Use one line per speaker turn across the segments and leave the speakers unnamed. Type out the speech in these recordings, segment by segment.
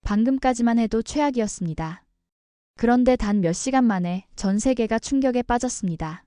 방금까지만 해도 최악이었습니다. 그런데 단 몇 시간 만에 전 세계가 충격에 빠졌습니다.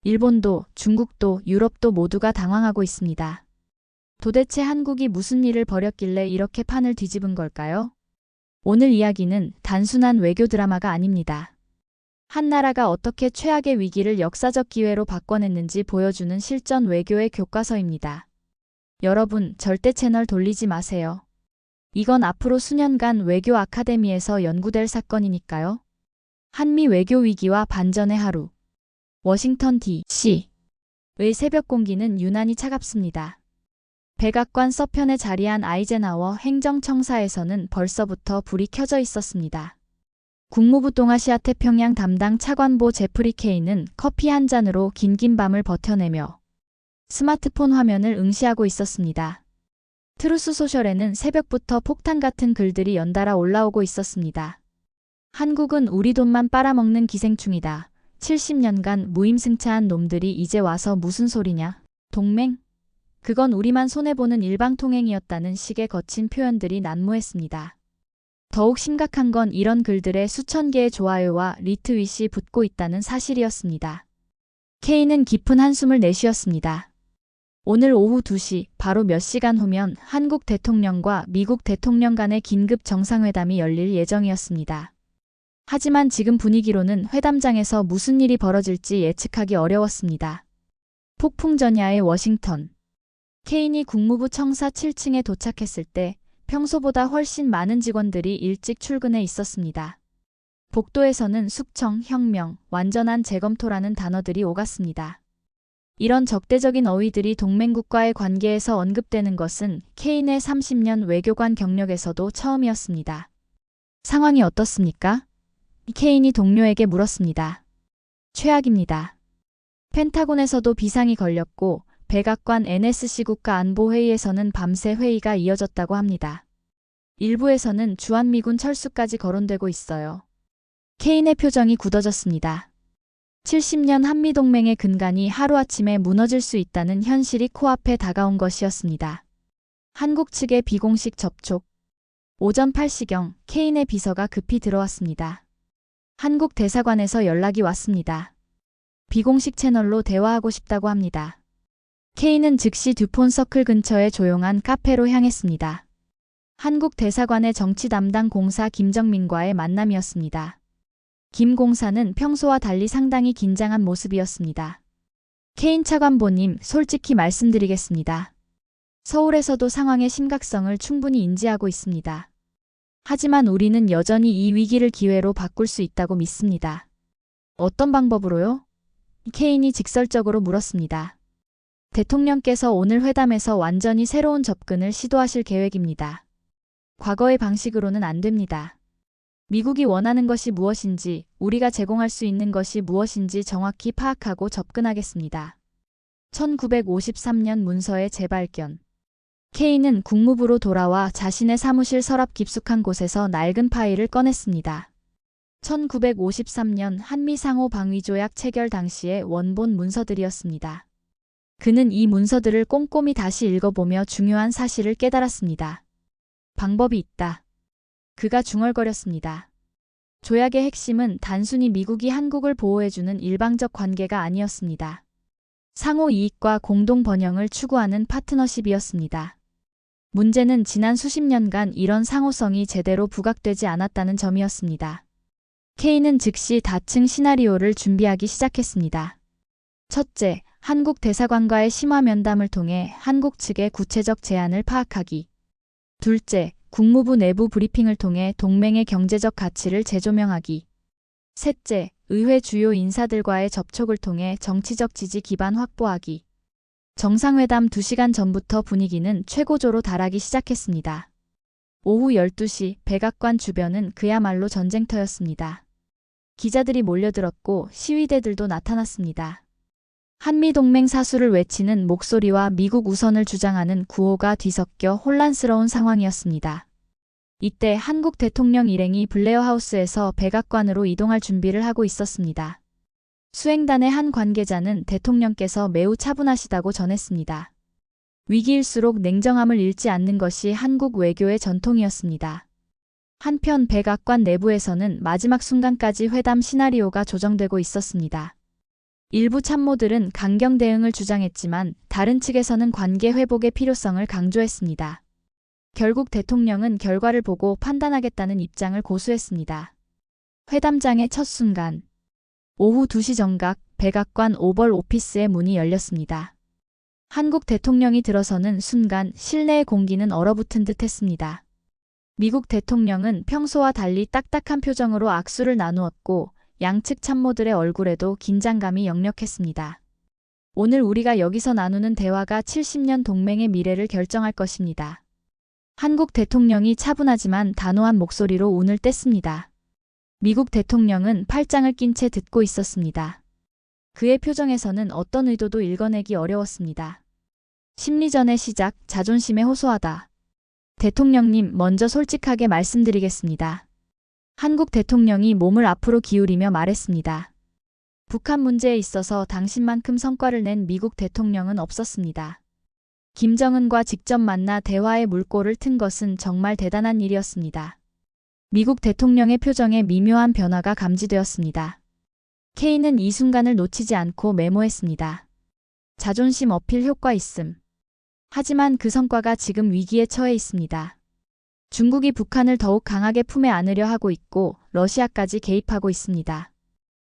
일본도, 중국도, 유럽도 모두가 당황하고 있습니다. 도대체 한국이 무슨 일을 벌였길래 이렇게 판을 뒤집은 걸까요? 오늘 이야기는 단순한 외교 드라마가 아닙니다. 한 나라가 어떻게 최악의 위기를 역사적 기회로 바꿔냈는지 보여주는 실전 외교의 교과서입니다. 여러분, 절대 채널 돌리지 마세요. 이건 앞으로 수년간 외교 아카데미에서 연구될 사건이니까요. 한미 외교 위기와 반전의 하루. 워싱턴 D.C.의 새벽 공기는 유난히 차갑습니다. 백악관 서편에 자리한 아이젠하워 행정청사에서는 벌써부터 불이 켜져 있었습니다. 국무부 동아시아 태평양 담당 차관보 제프리 케이는 커피 한 잔으로 긴긴 밤을 버텨내며 스마트폰 화면을 응시하고 있었습니다. 트루스 소셜에는 새벽부터 폭탄 같은 글들이 연달아 올라오고 있었습니다. 한국은 우리 돈만 빨아먹는 기생충이다. 70년간 무임승차한 놈들이 이제 와서 무슨 소리냐? 동맹? 그건 우리만 손해보는 일방통행이었다는 식의 거친 표현들이 난무했습니다. 더욱 심각한 건 이런 글들에 수천 개의 좋아요와 리트윗이 붙고 있다는 사실이었습니다. K는 깊은 한숨을 내쉬었습니다. 오늘 오후 2시, 바로 몇 시간 후면 한국 대통령과 미국 대통령 간의 긴급 정상회담이 열릴 예정이었습니다. 하지만 지금 분위기로는 회담장에서 무슨 일이 벌어질지 예측하기 어려웠습니다. 폭풍 전야의 워싱턴. 케인이 국무부 청사 7층에 도착했을 때 평소보다 훨씬 많은 직원들이 일찍 출근해 있었습니다. 복도에서는 숙청, 혁명, 완전한 재검토라는 단어들이 오갔습니다. 이런 적대적인 어휘들이 동맹국과의 관계에서 언급되는 것은 케인의 30년 외교관 경력에서도 처음이었습니다. 상황이 어떻습니까? 케인이 동료에게 물었습니다. 최악입니다. 펜타곤에서도 비상이 걸렸고 백악관 NSC 국가안보회의에서는 밤새 회의가 이어졌다고 합니다. 일부에서는 주한미군 철수까지 거론되고 있어요. 케인의 표정이 굳어졌습니다. 70년 한미동맹의 근간이 하루아침에 무너질 수 있다는 현실이 코앞에 다가온 것이었습니다. 한국 측의 비공식 접촉. 오전 8시경 케인의 비서가 급히 들어왔습니다. 한국 대사관에서 연락이 왔습니다. 비공식 채널로 대화하고 싶다고 합니다. 케인은 즉시 듀폰 서클 근처의 조용한 카페로 향했습니다. 한국 대사관의 정치 담당 공사 김정민과의 만남이었습니다. 김 공사는 평소와 달리 상당히 긴장한 모습이었습니다. 케인 차관보님, 솔직히 말씀드리겠습니다. 서울에서도 상황의 심각성을 충분히 인지하고 있습니다. 하지만 우리는 여전히 이 위기를 기회로 바꿀 수 있다고 믿습니다. 어떤 방법으로요? 케인이 직설적으로 물었습니다. 대통령께서 오늘 회담에서 완전히 새로운 접근을 시도하실 계획입니다. 과거의 방식으로는 안 됩니다. 미국이 원하는 것이 무엇인지, 우리가 제공할 수 있는 것이 무엇인지 정확히 파악하고 접근하겠습니다. 1953년 문서의 재발견. 케인은 국무부로 돌아와 자신의 사무실 서랍 깊숙한 곳에서 낡은 파일을 꺼냈습니다. 1953년 한미상호 방위조약 체결 당시의 원본 문서들이었습니다. 그는 이 문서들을 꼼꼼히 다시 읽어보며 중요한 사실을 깨달았습니다. 방법이 있다. 그가 중얼거렸습니다. 조약의 핵심은 단순히 미국이 한국을 보호해주는 일방적 관계가 아니었습니다. 상호 이익과 공동 번영을 추구하는 파트너십이었습니다. 문제는 지난 수십 년간 이런 상호성이 제대로 부각되지 않았다는 점이었습니다. K는 즉시 다층 시나리오를 준비하기 시작했습니다. 첫째, 한국 대사관과의 심화 면담을 통해 한국 측의 구체적 제안을 파악하기. 둘째, 국무부 내부 브리핑을 통해 동맹의 경제적 가치를 재조명하기. 셋째, 의회 주요 인사들과의 접촉을 통해 정치적 지지 기반 확보하기. 정상회담 2시간 전부터 분위기는 최고조로 달하기 시작했습니다. 오후 12시 백악관 주변은 그야말로 전쟁터였습니다. 기자들이 몰려들었고 시위대들도 나타났습니다. 한미동맹 사수를 외치는 목소리와 미국 우선을 주장하는 구호가 뒤섞여 혼란스러운 상황이었습니다. 이때 한국 대통령 일행이 블레어 하우스에서 백악관으로 이동할 준비를 하고 있었습니다. 수행단의 한 관계자는 대통령께서 매우 차분하시다고 전했습니다. 위기일수록 냉정함을 잃지 않는 것이 한국 외교의 전통이었습니다. 한편 백악관 내부에서는 마지막 순간까지 회담 시나리오가 조정되고 있었습니다. 일부 참모들은 강경 대응을 주장했지만 다른 측에서는 관계 회복의 필요성을 강조했습니다. 결국 대통령은 결과를 보고 판단하겠다는 입장을 고수했습니다. 회담장의 첫 순간. 오후 2시 정각 백악관 오벌 오피스의 문이 열렸습니다. 한국 대통령이 들어서는 순간 실내의 공기는 얼어붙은 듯 했습니다. 미국 대통령은 평소와 달리 딱딱한 표정으로 악수를 나누었고 양측 참모들의 얼굴에도 긴장감이 역력했습니다. 오늘 우리가 여기서 나누는 대화가 70년 동맹의 미래를 결정할 것입니다. 한국 대통령이 차분하지만 단호한 목소리로 운을 뗐습니다. 미국 대통령은 팔짱을 낀 채 듣고 있었습니다. 그의 표정에서는 어떤 의도도 읽어내기 어려웠습니다. 심리전의 시작, 자존심에 호소하다. 대통령님, 먼저 솔직하게 말씀드리겠습니다. 한국 대통령이 몸을 앞으로 기울이며 말했습니다. 북한 문제에 있어서 당신만큼 성과를 낸 미국 대통령은 없었습니다. 김정은과 직접 만나 대화의 물꼬를 튼 것은 정말 대단한 일이었습니다. 미국 대통령의 표정에 미묘한 변화가 감지되었습니다. K는 이 순간을 놓치지 않고 메모했습니다. 자존심 어필 효과 있음. 하지만 그 성과가 지금 위기에 처해 있습니다. 중국이 북한을 더욱 강하게 품에 안으려 하고 있고 러시아까지 개입하고 있습니다.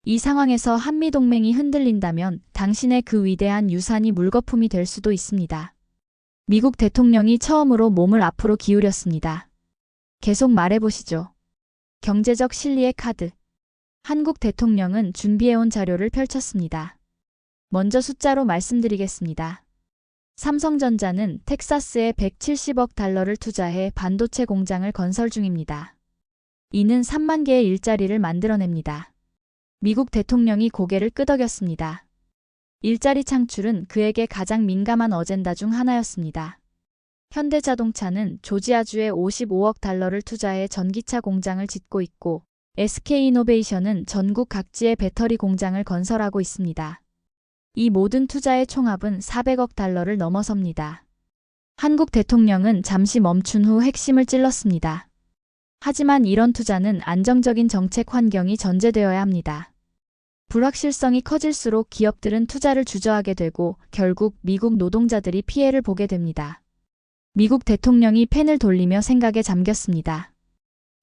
이 상황에서 한미동맹이 흔들린다면 당신의 그 위대한 유산이 물거품이 될 수도 있습니다. 미국 대통령이 처음으로 몸을 앞으로 기울였습니다. 계속 말해보시죠. 경제적 실리의 카드. 한국 대통령은 준비해온 자료를 펼쳤습니다. 먼저 숫자로 말씀드리겠습니다. 삼성전자는 텍사스에 170억 달러를 투자해 반도체 공장을 건설 중입니다. 이는 3만 개의 일자리를 만들어냅니다. 미국 대통령이 고개를 끄덕였습니다. 일자리 창출은 그에게 가장 민감한 어젠다 중 하나였습니다. 현대자동차는 조지아주에 55억 달러를 투자해 전기차 공장을 짓고 있고 SK이노베이션은 전국 각지에 배터리 공장을 건설하고 있습니다. 이 모든 투자의 총합은 400억 달러를 넘어섭니다. 한국 대통령은 잠시 멈춘 후 핵심을 찔렀습니다. 하지만 이런 투자는 안정적인 정책 환경이 전제되어야 합니다. 불확실성이 커질수록 기업들은 투자를 주저하게 되고 결국 미국 노동자들이 피해를 보게 됩니다. 미국 대통령이 펜을 돌리며 생각에 잠겼습니다.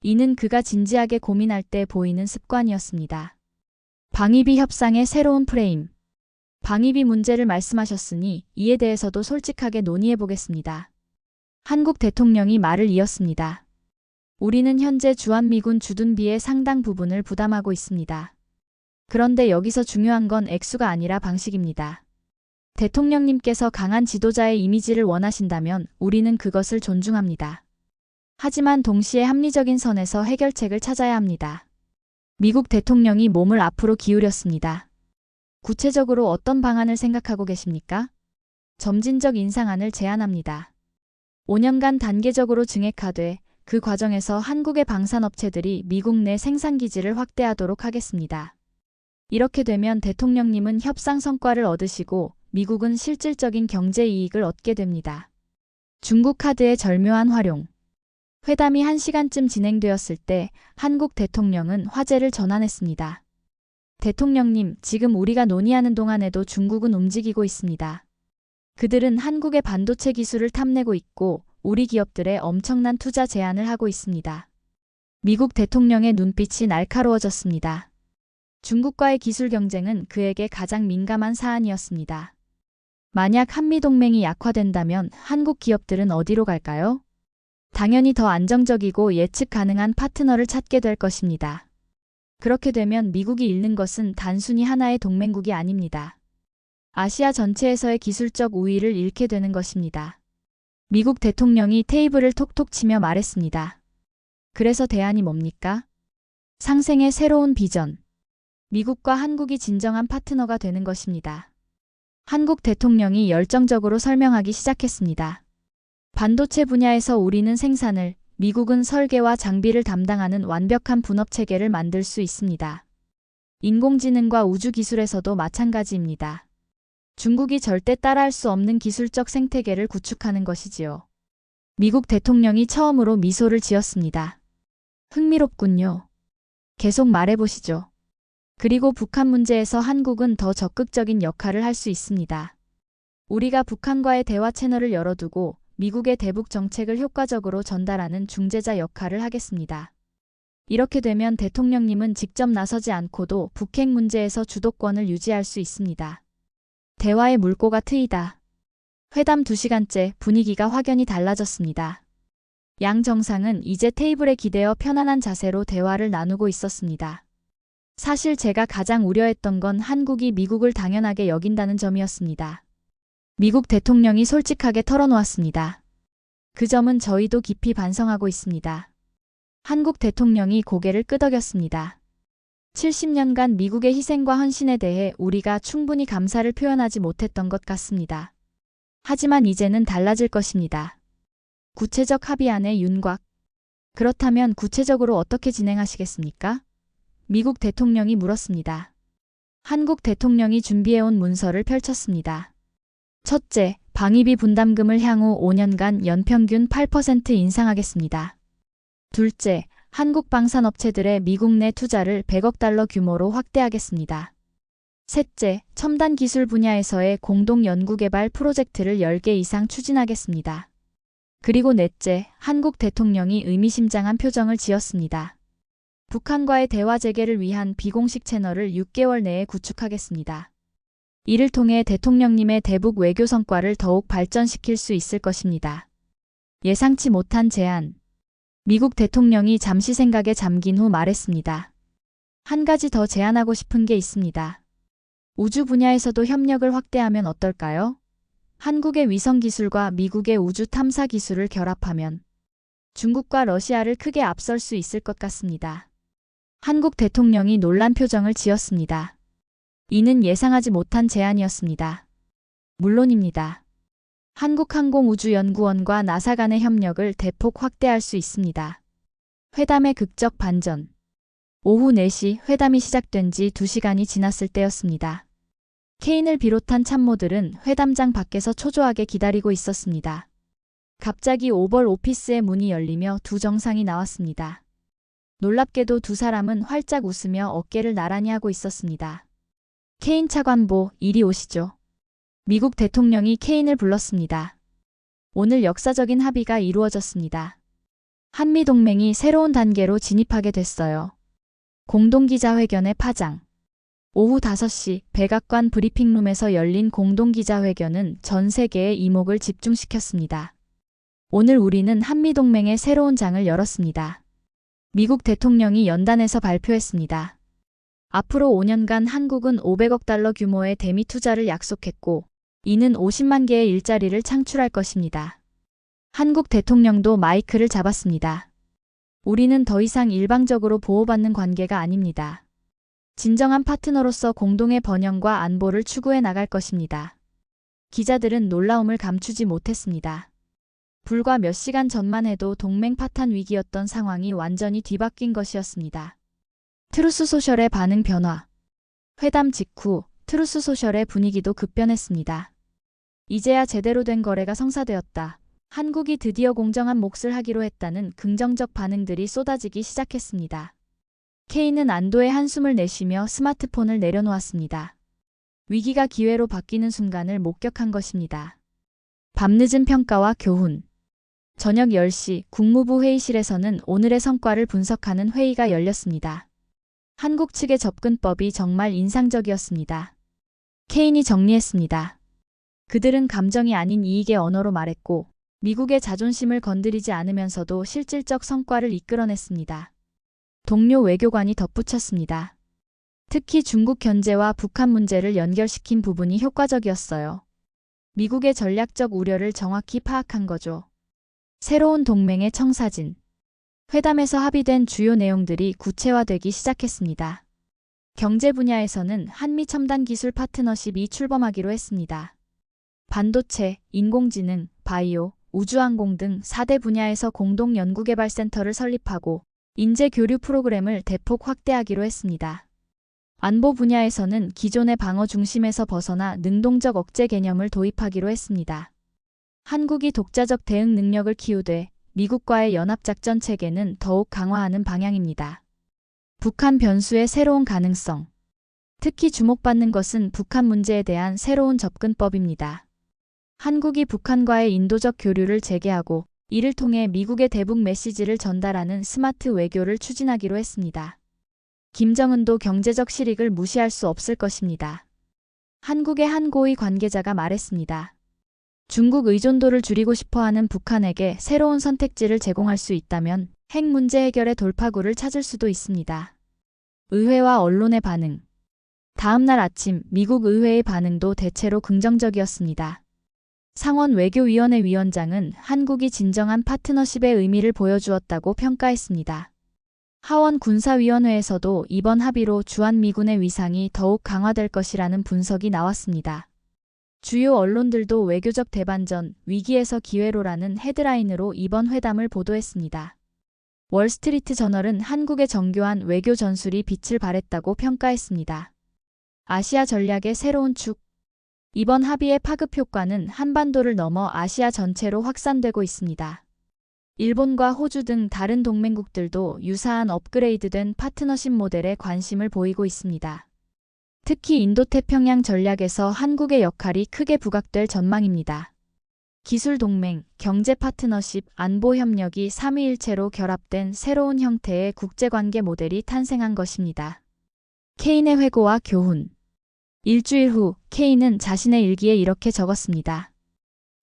이는 그가 진지하게 고민할 때 보이는 습관이었습니다. 방위비 협상의 새로운 프레임. 방위비 문제를 말씀하셨으니 이에 대해서도 솔직하게 논의해 보겠습니다. 한국 대통령이 말을 이었습니다. 우리는 현재 주한미군 주둔비의 상당 부분을 부담하고 있습니다. 그런데 여기서 중요한 건 액수가 아니라 방식입니다. 대통령님께서 강한 지도자의 이미지를 원하신다면 우리는 그것을 존중합니다. 하지만 동시에 합리적인 선에서 해결책을 찾아야 합니다. 미국 대통령이 몸을 앞으로 기울였습니다. 구체적으로 어떤 방안을 생각하고 계십니까? 점진적 인상안을 제안합니다. 5년간 단계적으로 증액하되 그 과정에서 한국의 방산업체들이 미국 내 생산기지를 확대하도록 하겠습니다. 이렇게 되면 대통령님은 협상 성과를 얻으시고 미국은 실질적인 경제 이익을 얻게 됩니다. 중국 카드의 절묘한 활용. 회담이 1시간쯤 진행되었을 때 한국 대통령은 화제를 전환했습니다. 대통령님, 지금 우리가 논의하는 동안에도 중국은 움직이고 있습니다. 그들은 한국의 반도체 기술을 탐내고 있고 우리 기업들의 엄청난 투자 제안을 하고 있습니다. 미국 대통령의 눈빛이 날카로워졌습니다. 중국과의 기술 경쟁은 그에게 가장 민감한 사안이었습니다. 만약 한미동맹이 약화된다면 한국 기업들은 어디로 갈까요? 당연히 더 안정적이고 예측 가능한 파트너를 찾게 될 것입니다. 그렇게 되면 미국이 잃는 것은 단순히 하나의 동맹국이 아닙니다. 아시아 전체에서의 기술적 우위를 잃게 되는 것입니다. 미국 대통령이 테이블을 톡톡 치며 말했습니다. 그래서 대안이 뭡니까? 상생의 새로운 비전. 미국과 한국이 진정한 파트너가 되는 것입니다. 한국 대통령이 열정적으로 설명하기 시작했습니다. 반도체 분야에서 우리는 생산을, 미국은 설계와 장비를 담당하는 완벽한 분업체계를 만들 수 있습니다. 인공지능과 우주기술에서도 마찬가지입니다. 중국이 절대 따라할 수 없는 기술적 생태계를 구축하는 것이지요. 미국 대통령이 처음으로 미소를 지었습니다. 흥미롭군요. 계속 말해보시죠. 그리고 북한 문제에서 한국은 더 적극적인 역할을 할 수 있습니다. 우리가 북한과의 대화 채널을 열어두고 미국의 대북 정책을 효과적으로 전달하는 중재자 역할을 하겠습니다. 이렇게 되면 대통령님은 직접 나서지 않고도 북핵 문제에서 주도권을 유지할 수 있습니다. 대화의 물꼬가 트이다. 회담 2시간째 분위기가 확연히 달라졌습니다. 양 정상은 이제 테이블에 기대어 편안한 자세로 대화를 나누고 있었습니다. 사실 제가 가장 우려했던 건 한국이 미국을 당연하게 여긴다는 점이었습니다. 미국 대통령이 솔직하게 털어놓았습니다. 그 점은 저희도 깊이 반성하고 있습니다. 한국 대통령이 고개를 끄덕였습니다. 70년간 미국의 희생과 헌신에 대해 우리가 충분히 감사를 표현하지 못했던 것 같습니다. 하지만 이제는 달라질 것입니다. 구체적 합의안의 윤곽. 그렇다면 구체적으로 어떻게 진행하시겠습니까? 미국 대통령이 물었습니다. 한국 대통령이 준비해온 문서를 펼쳤습니다. 첫째, 방위비 분담금을 향후 5년간 연평균 8% 인상하겠습니다. 둘째, 한국 방산업체들의 미국 내 투자를 100억 달러 규모로 확대하겠습니다. 셋째, 첨단 기술 분야에서의 공동 연구개발 프로젝트를 10개 이상 추진하겠습니다. 그리고 넷째, 한국 대통령이 의미심장한 표정을 지었습니다. 북한과의 대화 재개를 위한 비공식 채널을 6개월 내에 구축하겠습니다. 이를 통해 대통령님의 대북 외교 성과를 더욱 발전시킬 수 있을 것입니다. 예상치 못한 제안. 미국 대통령이 잠시 생각에 잠긴 후 말했습니다. 한 가지 더 제안하고 싶은 게 있습니다. 우주 분야에서도 협력을 확대하면 어떨까요? 한국의 위성 기술과 미국의 우주 탐사 기술을 결합하면 중국과 러시아를 크게 앞설 수 있을 것 같습니다. 한국 대통령이 놀란 표정을 지었습니다. 이는 예상하지 못한 제안이었습니다. 물론입니다. 한국항공우주연구원과 나사 간의 협력을 대폭 확대할 수 있습니다. 회담의 극적 반전. 오후 4시 회담이 시작된 지 2시간이 지났을 때였습니다. 케인을 비롯한 참모들은 회담장 밖에서 초조하게 기다리고 있었습니다. 갑자기 오벌 오피스의 문이 열리며 두 정상이 나왔습니다. 놀랍게도 두 사람은 활짝 웃으며 어깨를 나란히 하고 있었습니다. 케인 차관보, 이리 오시죠. 미국 대통령이 케인을 불렀습니다. 오늘 역사적인 합의가 이루어졌습니다. 한미동맹이 새로운 단계로 진입하게 됐어요. 공동기자회견의 파장. 오후 5시 백악관 브리핑룸에서 열린 공동기자회견은 전 세계의 이목을 집중시켰습니다. 오늘 우리는 한미동맹의 새로운 장을 열었습니다. 미국 대통령이 연단에서 발표했습니다. 앞으로 5년간 한국은 500억 달러 규모의 대미 투자를 약속했고 이는 50만 개의 일자리를 창출할 것입니다. 한국 대통령도 마이크를 잡았습니다. 우리는 더 이상 일방적으로 보호받는 관계가 아닙니다. 진정한 파트너로서 공동의 번영과 안보를 추구해 나갈 것입니다. 기자들은 놀라움을 감추지 못했습니다. 불과 몇 시간 전만 해도 동맹 파탄 위기였던 상황이 완전히 뒤바뀐 것이었습니다. 트루스소셜의 반응 변화. 회담 직후 트루스소셜의 분위기도 급변했습니다. 이제야 제대로 된 거래가 성사되었다. 한국이 드디어 공정한 몫을 하기로 했다는 긍정적 반응들이 쏟아지기 시작했습니다. 케인은 안도의 한숨을 내쉬며 스마트폰을 내려놓았습니다. 위기가 기회로 바뀌는 순간을 목격한 것입니다. 밤늦은 평가와 교훈. 저녁 10시 국무부 회의실에서는 오늘의 성과를 분석하는 회의가 열렸습니다. 한국 측의 접근법이 정말 인상적이었습니다. 케인이 정리했습니다. 그들은 감정이 아닌 이익의 언어로 말했고 미국의 자존심을 건드리지 않으면서도 실질적 성과를 이끌어냈습니다. 동료 외교관이 덧붙였습니다. 특히 중국 견제와 북한 문제를 연결시킨 부분이 효과적이었어요. 미국의 전략적 우려를 정확히 파악한 거죠. 새로운 동맹의 청사진. 회담에서 합의된 주요 내용들이 구체화되기 시작했습니다. 경제 분야에서는 한미 첨단 기술 파트너십이 출범하기로 했습니다. 반도체, 인공지능, 바이오, 우주항공 등 4대 분야에서 공동 연구개발센터를 설립하고 인재 교류 프로그램을 대폭 확대하기로 했습니다. 안보 분야에서는 기존의 방어 중심에서 벗어나 능동적 억제 개념을 도입하기로 했습니다. 한국이 독자적 대응 능력을 키우되 미국과의 연합작전 체계는 더욱 강화하는 방향입니다. 북한 변수의 새로운 가능성. 특히 주목받는 것은 북한 문제에 대한 새로운 접근법입니다. 한국이 북한과의 인도적 교류를 재개하고 이를 통해 미국의 대북 메시지를 전달하는 스마트 외교를 추진하기로 했습니다. 김정은도 경제적 실익을 무시할 수 없을 것입니다. 한국의 한 고위 관계자가 말했습니다. 중국 의존도를 줄이고 싶어하는 북한에게 새로운 선택지를 제공할 수 있다면 핵 문제 해결의 돌파구를 찾을 수도 있습니다. 의회와 언론의 반응. 다음 날 아침 미국 의회의 반응도 대체로 긍정적이었습니다. 상원 외교위원회 위원장은 한국이 진정한 파트너십의 의미를 보여주었다고 평가했습니다. 하원 군사위원회에서도 이번 합의로 주한미군의 위상이 더욱 강화될 것이라는 분석이 나왔습니다. 주요 언론들도 외교적 대반전, 위기에서 기회로라는 헤드라인으로 이번 회담을 보도했습니다. 월스트리트 저널은 한국의 정교한 외교 전술이 빛을 발했다고 평가했습니다. 아시아 전략의 새로운 축. 이번 합의의 파급 효과는 한반도를 넘어 아시아 전체로 확산되고 있습니다. 일본과 호주 등 다른 동맹국들도 유사한 업그레이드된 파트너십 모델에 관심을 보이고 있습니다. 특히 인도태평양 전략에서 한국의 역할이 크게 부각될 전망입니다. 기술 동맹, 경제 파트너십, 안보 협력이 삼위일체로 결합된 새로운 형태의 국제관계 모델이 탄생한 것입니다. 케인의 회고와 교훈. 일주일 후 케인은 자신의 일기에 이렇게 적었습니다.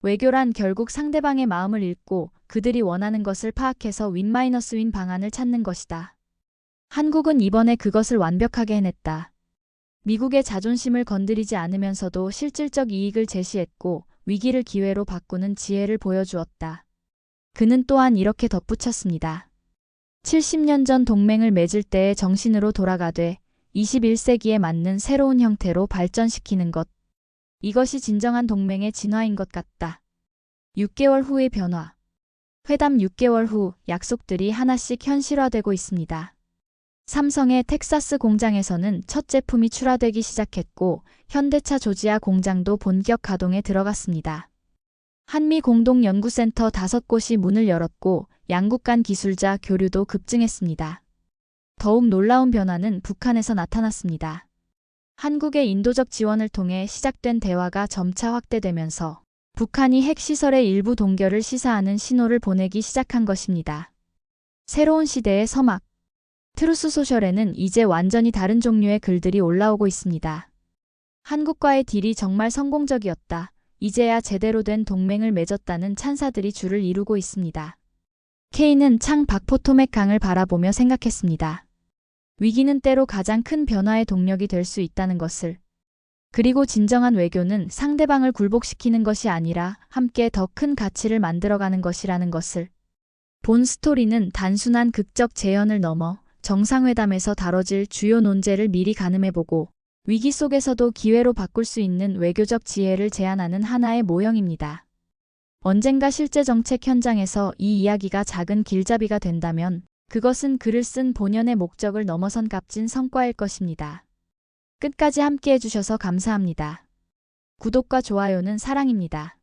외교란 결국 상대방의 마음을 읽고 그들이 원하는 것을 파악해서 윈-윈 방안을 찾는 것이다. 한국은 이번에 그것을 완벽하게 해냈다. 미국의 자존심을 건드리지 않으면서도 실질적 이익을 제시했고 위기를 기회로 바꾸는 지혜를 보여주었다. 그는 또한 이렇게 덧붙였습니다. 70년 전 동맹을 맺을 때의 정신으로 돌아가되 21세기에 맞는 새로운 형태로 발전시키는 것. 이것이 진정한 동맹의 진화인 것 같다. 6개월 후의 변화. 회담 6개월 후 약속들이 하나씩 현실화되고 있습니다. 삼성의 텍사스 공장에서는 첫 제품이 출하되기 시작했고 현대차 조지아 공장도 본격 가동에 들어갔습니다. 한미 공동연구센터 5곳이 문을 열었고 양국 간 기술자 교류도 급증했습니다. 더욱 놀라운 변화는 북한에서 나타났습니다. 한국의 인도적 지원을 통해 시작된 대화가 점차 확대되면서 북한이 핵시설의 일부 동결을 시사하는 신호를 보내기 시작한 것입니다. 새로운 시대의 서막. 트루스 소셜에는 이제 완전히 다른 종류의 글들이 올라오고 있습니다. 한국과의 딜이 정말 성공적이었다. 이제야 제대로 된 동맹을 맺었다는 찬사들이 줄을 이루고 있습니다. K는 창 밖 포토맥 강을 바라보며 생각했습니다. 위기는 때로 가장 큰 변화의 동력이 될 수 있다는 것을. 그리고 진정한 외교는 상대방을 굴복시키는 것이 아니라 함께 더 큰 가치를 만들어가는 것이라는 것을. 본 스토리는 단순한 극적 재현을 넘어 정상회담에서 다뤄질 주요 논제를 미리 가늠해보고 위기 속에서도 기회로 바꿀 수 있는 외교적 지혜를 제안하는 하나의 모형입니다. 언젠가 실제 정책 현장에서 이 이야기가 작은 길잡이가 된다면 그것은 글을 쓴 본연의 목적을 넘어선 값진 성과일 것입니다. 끝까지 함께 해주셔서 감사합니다. 구독과 좋아요는 사랑입니다.